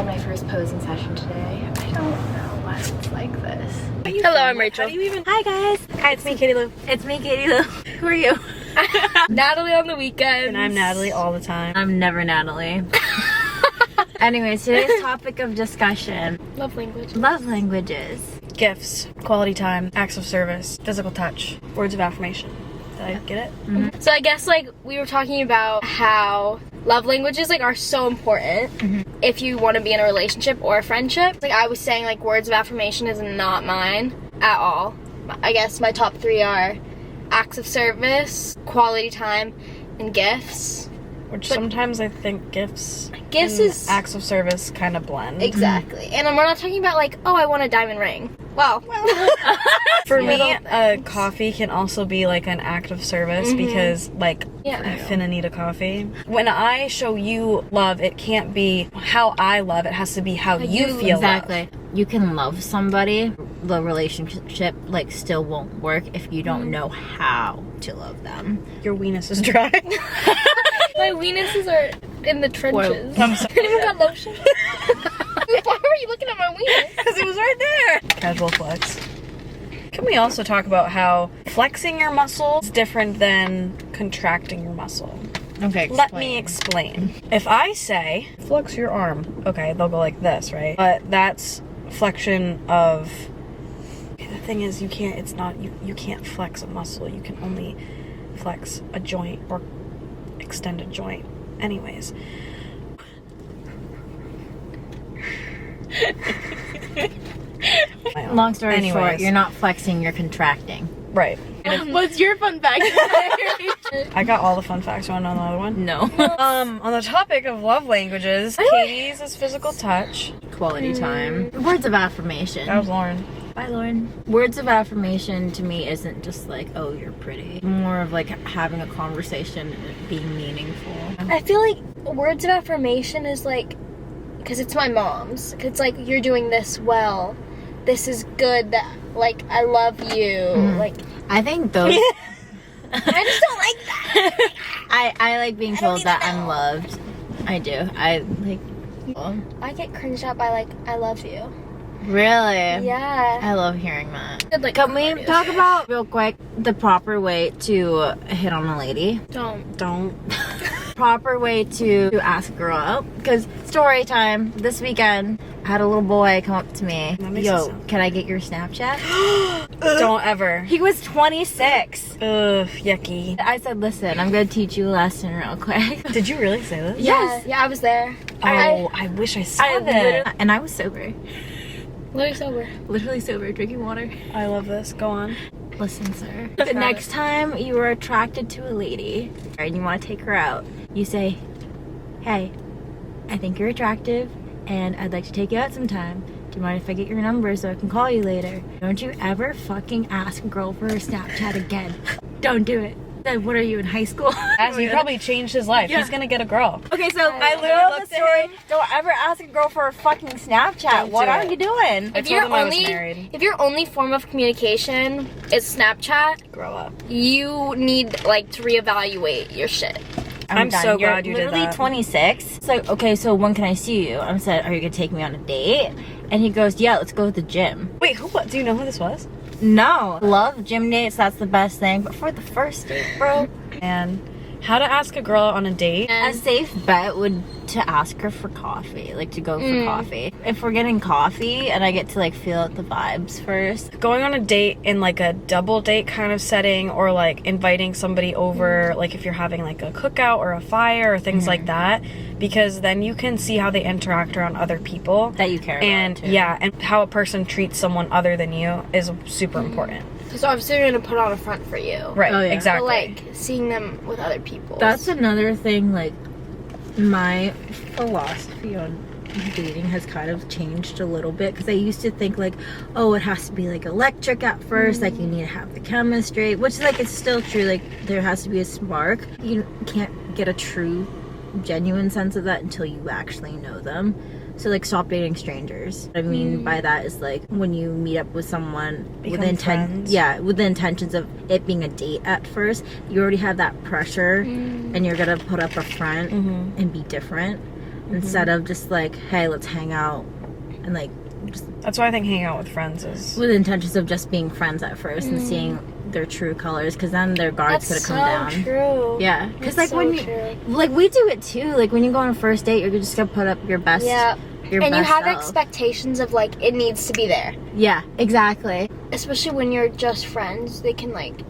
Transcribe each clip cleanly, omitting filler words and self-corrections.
had my first posing session today. I don't know why it's like this. Hello, I'm Rachel. Hi guys. Hi, it's me, Katie Lou. It's me, Katie Lou. Who are you? Natalie on the weekends. And I'm Natalie all the time. I'm never Natalie. Anyways, today's topic of discussion. Love language. Love languages. Gifts, quality time, acts of service, physical touch, words of affirmation. Did I get it? Mm-hmm. So I guess like we were talking about how love languages like are so important if you want to be in a relationship or a friendship. Like I was saying, like words of affirmation is not mine at all. I guess my top 3 are acts of service, quality time, and gifts. Which sometimes I think gifts Gifts and is acts of service kind of blend. exactly. And we're not talking about like, oh, I want a diamond ring. Well, For me, a coffee can also be like an act of service because like Yeah. I finna need a coffee. When I show you love, it can't be how I love, it has to be how you feel Exactly. love. You can love somebody, the relationship like still won't work if you don't know how to love them. Your weenus is dry. my weenuses are in the trenches. I'm sorry. I even got lotion. Why were you looking at my weenus? Because it was right there. Casual flex. Can we also talk about how flexing your muscle is different than contracting your muscle? Okay, Let me explain. If I say, flex your arm, okay, they'll go like this, right? But that's flexion of, the thing is you can't flex a muscle. You can only flex a joint or extend a joint. Anyways. Long story short, you're not flexing, you're contracting. Right. What's your fun fact? I got all the fun facts. You want to know another one? No. On the topic of love languages, Katie's is physical touch. Quality time. Words of affirmation. That was Lauren. Bye, Lauren. Words of affirmation to me isn't just like, oh, you're pretty. More of like having a conversation and it being meaningful. I feel like words of affirmation is like, because it's my mom's. It's like, you're doing this well. This is good. That like, I love you. Like, I think those... I just don't like that. I like being told that I'm loved. I do. I like... I get cringed out by like, I love you. Really? Yeah. I love hearing that. Like, Can we talk about, real quick, the proper way to hit on a lady? Don't. Proper way to ask a girl out. Because story time, this weekend, I had a little boy come up to me. That makes it Yo, sound- can I get your Snapchat? Don't ever. He was 26. Ugh, yucky. I said, listen, I'm going to teach you a lesson real quick. Did you really say this? Yes. Yeah, I was there. Oh, I wish I saw that. And I was sober. Literally sober. Literally sober, drinking water. I love this. Go on. Listen, sir. The next time you are attracted to a lady and you want to take her out, you say, hey, I think you're attractive and I'd like to take you out sometime. Do you mind if I get your number so I can call you later? Don't you ever fucking ask a girl for her Snapchat again. Don't do it. Then what are you, in high school? As you probably changed his life. He's gonna get a girl. Okay, so I literally moral of looked the at story, him. don't ever ask a girl for a fucking Snapchat. Don't What do are it. you doing? I told him I was married. If your only form of communication is Snapchat, Grow up. you need like to reevaluate your shit. I'm done. so You're glad you did literally that. 26. It's like, okay, so when can I see you? I said, are you gonna take me on a date? And he goes, yeah, let's go to the gym. Wait, what? Do you know who this was? No. Love gym dates, that's the best thing. But for the first date, bro, And how to ask a girl on a date? a safe bet would to ask her for coffee, like to go for coffee. If we're getting coffee and I get to like feel out the vibes first. Going on a date in like a double date kind of setting, or like inviting somebody over, like if you're having like a cookout or a fire or things like that, because then you can see how they interact around other people That you care about, and too. yeah, and how a person treats someone other than you is super important. So obviously you're gonna put on a front for you. Right, Oh, yeah. But exactly. like seeing them with other people. That's another thing, like, my philosophy on dating has kind of changed a little bit, because I used to think like, oh, it has to be like electric at first, like you need to have the chemistry, which like it's still true, like there has to be a spark. You can't get a true genuine sense of that until you actually know them. So like, stop dating strangers. What I mean by that is like, when you meet up with someone with Become friends. with the intentions of it being a date at first, you already have that pressure and you're gonna put up a front and be different. instead of just like, hey, let's hang out and like just That's why I think hanging out with friends is. with intentions of just being friends at first and seeing their true colors, because then their guard's That's gonna come so down. true. Yeah, because That's like when so you true. like we do it too. Like when you go on a first date, you're just gonna put up your best. Yeah. Your And you best have self. expectations of like it needs to be there. Yeah, exactly. Especially when you're just friends, they can like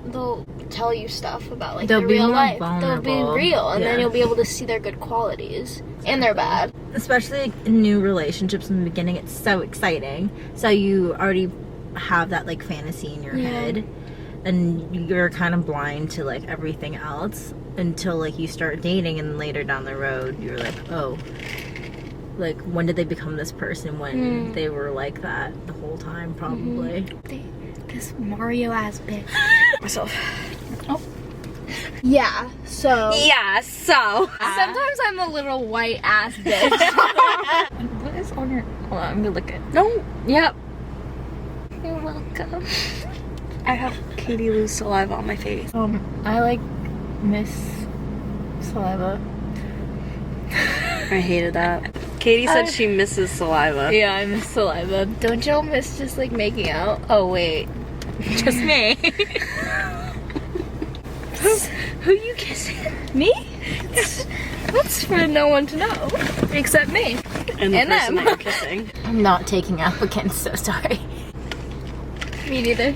they'll tell you stuff about like They'll their be real more life. vulnerable. They'll be real, and Yeah. then you'll be able to see their good qualities and their bad. Especially like, in new relationships in the beginning, it's so exciting. So you already have that like fantasy in your Yeah. head, and you're kind of blind to like everything else until like you start dating, and later down the road you're like, oh, like when did they become this person when they were like that the whole time? Probably. This Mario ass bitch. Myself. Yeah. So Yeah, so. sometimes I'm a little white ass bitch. What is on your? Hold on, I'm gonna look at. No, Yep. You're welcome. I have Katie Lou's saliva on my face. I like Miss Saliva. I hated that. Katie said she misses saliva. Yeah, I miss saliva. Don't y'all miss just like making out? Oh wait, just me. Who you kissing? Me? That's for no one to know except me. And the And person them. that you're kissing. I'm not taking applicants, so sorry. Me neither.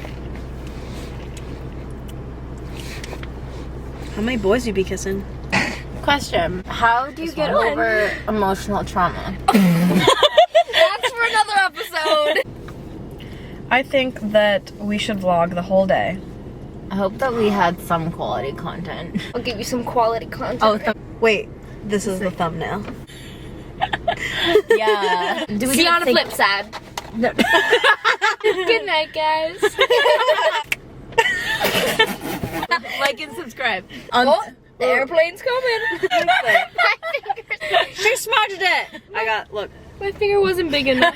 How many boys you be kissing? Question: how do you get one. over emotional trauma? That's for another episode. I think that we should vlog the whole day. I hope that we had some quality content. I'll give you some quality content. Oh, Wait, this is the thumbnail. yeah. Do we See you on the say- flip side. No. Good night, guys. Like and subscribe. Oh, the airplane's coming. She smudged it! I got, look. My finger wasn't big enough.